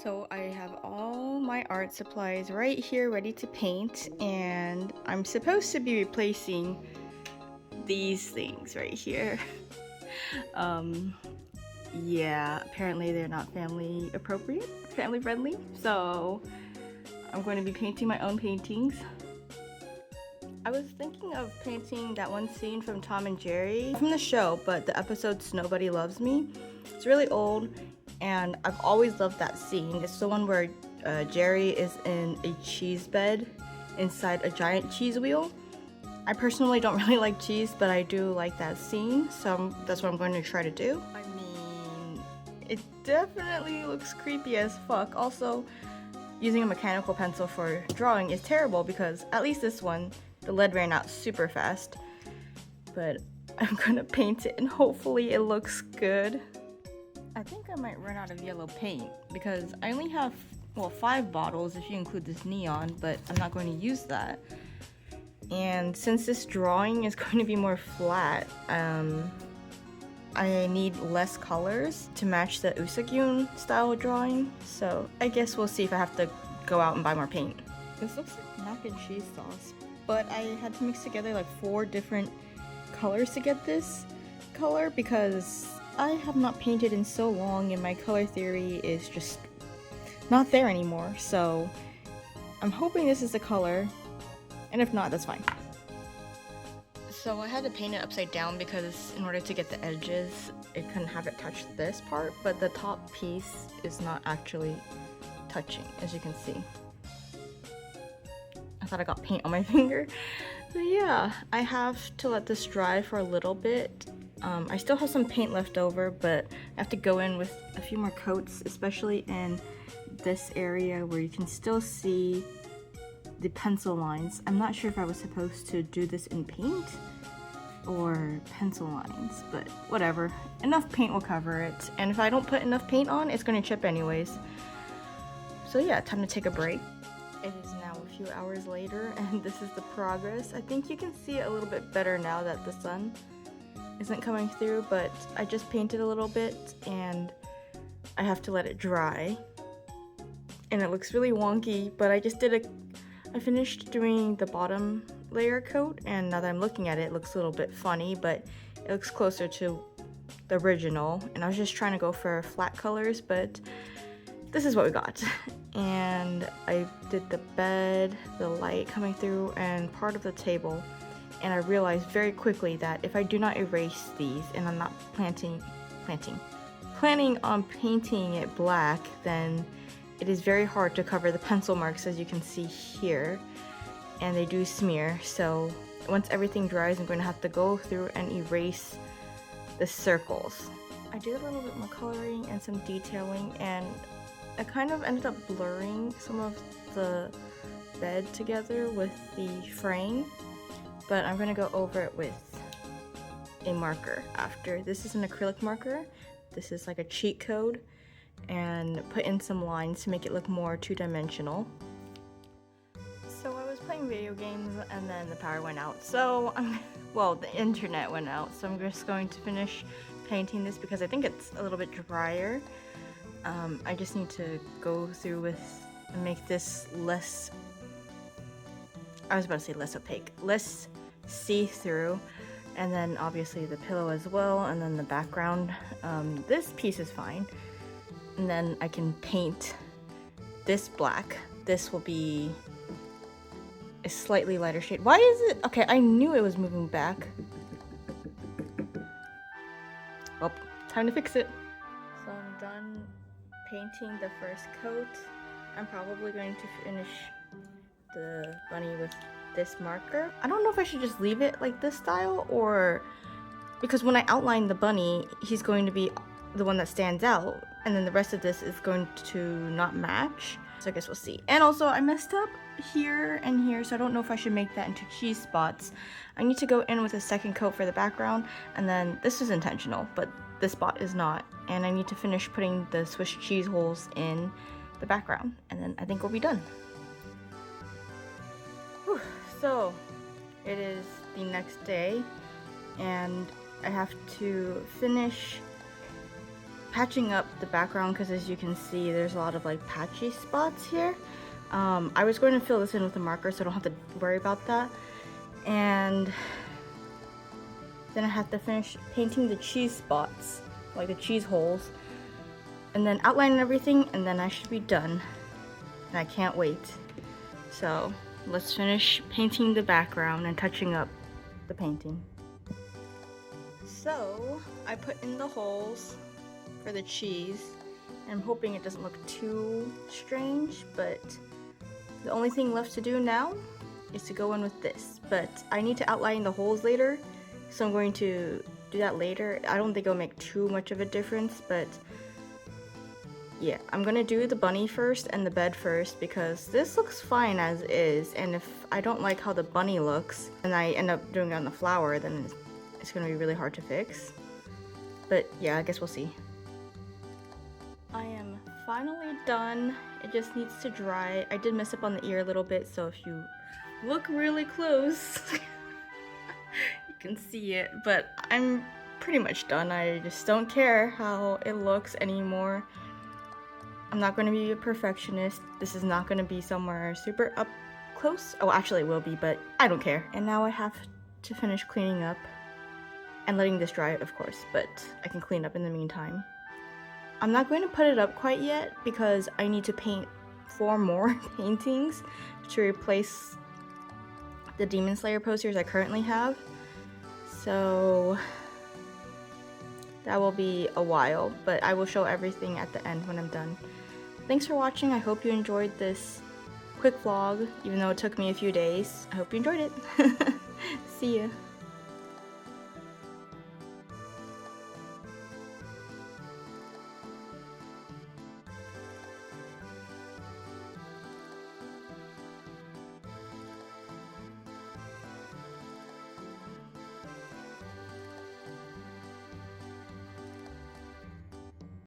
So I have all my art supplies right here ready to paint, and I'm supposed to be replacing these things right here. um yeah, apparently they're not family appropriate, family friendly, so I'm going to be painting my own paintings. I was thinking of painting that one scene from Tom and Jerry from the show, but the episode's Nobody Loves Me. It's really old, and I've always loved that scene. It's the one where Jerry is in a cheese bed inside a giant cheese wheel. I personally don't really like cheese, but I do like that scene, so that's what I'm going to try to do. I mean, it definitely looks creepy as fuck. Also, using a mechanical pencil for drawing is terrible because at least this one, the lead ran out super fast. But I'm gonna paint it and hopefully it looks good. I think I might run out of yellow paint because I only have, well, 5 bottles if you include this neon, but I'm not going to use that. And since this drawing is going to be more flat, I need less colors to match the Usagyun style drawing. So I guess we'll see if I have to go out and buy more paint. This looks like mac and cheese sauce, but I had to mix together like 4 different colors to get this color because I have not painted in so long and my color theory is just not there anymore. So I'm hoping this is the color, and if not, that's fine. So I had to paint it upside down because in order to get the edges, it couldn't have it touch this part, but the top piece is not actually touching, as you can see. I thought I got paint on my finger. But yeah, I have to let this dry for a little bit. I still have some paint left over, but I have to go in with a few more coats, especially in this area where you can still see the pencil lines. I'm not sure if I was supposed to do this in paint or pencil lines, but whatever. Enough paint will cover it, and if I don't put enough paint on, it's going to chip anyways. So yeah, time to take a break. It is now a few hours later, and this is the progress. I think you can see it a little bit better now that the sun isn't coming through, but I just painted a little bit and I have to let it dry. And it looks really wonky, but I finished doing the bottom layer coat, and now that I'm looking at it, it looks a little bit funny, but it looks closer to the original. And I was just trying to go for flat colors, but this is what we got. And I did the bed, the light coming through, and part of the table. And I realized very quickly that if I do not erase these, and I'm not planning on painting it black, then it is very hard to cover the pencil marks, as you can see here. And they do smear, so once everything dries, I'm going to have to go through and erase the circles. I did a little bit more coloring and some detailing, and I kind of ended up blurring some of the bed together with the frame, but I'm going to go over it with a marker after. This is an acrylic marker. This is like a cheat code, and put in some lines to make it look more two-dimensional. So I was playing video games and then the power went out. So well, the internet went out. So I'm just going to finish painting this because I think it's a little bit drier. I just need to go through with and make this less, I was about to say less opaque, less see-through. And then obviously the pillow as well, and then the background. This piece is fine. And then I can paint this black. This will be a slightly lighter shade. Why is it? Okay, I knew it was moving back. Well, time to fix it. So I'm done painting the first coat. I'm probably going to finish the bunny with this marker. I don't know if I should just leave it like this style, or because when I outline the bunny, he's going to be the one that stands out, and then the rest of this is going to not match. So I guess we'll see. And also I messed up here and here, so I don't know if I should make that into cheese spots. I need to go in with a second coat for the background, and then this is intentional, but this spot is not. And I need to finish putting the Swiss cheese holes in the background, and then I think we'll be done. Whew. So it is the next day, and I have to finish patching up the background because as you can see there's a lot of like patchy spots here. I was going to fill this in with a marker so I don't have to worry about that. And then I have to finish painting the cheese spots, like the cheese holes, and then outline everything, and then I should be done. And I can't wait. So let's finish painting the background and touching up the painting. So I put in the holes for the cheese, and I'm hoping it doesn't look too strange, but the only thing left to do now is to go in with this. But I need to outline the holes later, so I'm going to do that later. I don't think it'll make too much of a difference, but yeah, I'm gonna do the bunny first and the bed first because this looks fine as is, and if I don't like how the bunny looks and I end up doing it on the flower, then it's gonna be really hard to fix. But yeah, I guess we'll see. I am finally done. It just needs to dry. I did mess up on the ear a little bit, so if you look really close, you can see it, but I'm pretty much done. I just don't care how it looks anymore. I'm not going to be a perfectionist. This is not going to be somewhere super up close. Oh, actually it will be, but I don't care. And now I have to finish cleaning up and letting this dry, of course, but I can clean up in the meantime. I'm not going to put it up quite yet because I need to paint 4 more paintings to replace the Demon Slayer posters I currently have. So that will be a while, but I will show everything at the end when I'm done. Thanks for watching. I hope you enjoyed this quick vlog, even though it took me a few days. I hope you enjoyed it. See ya.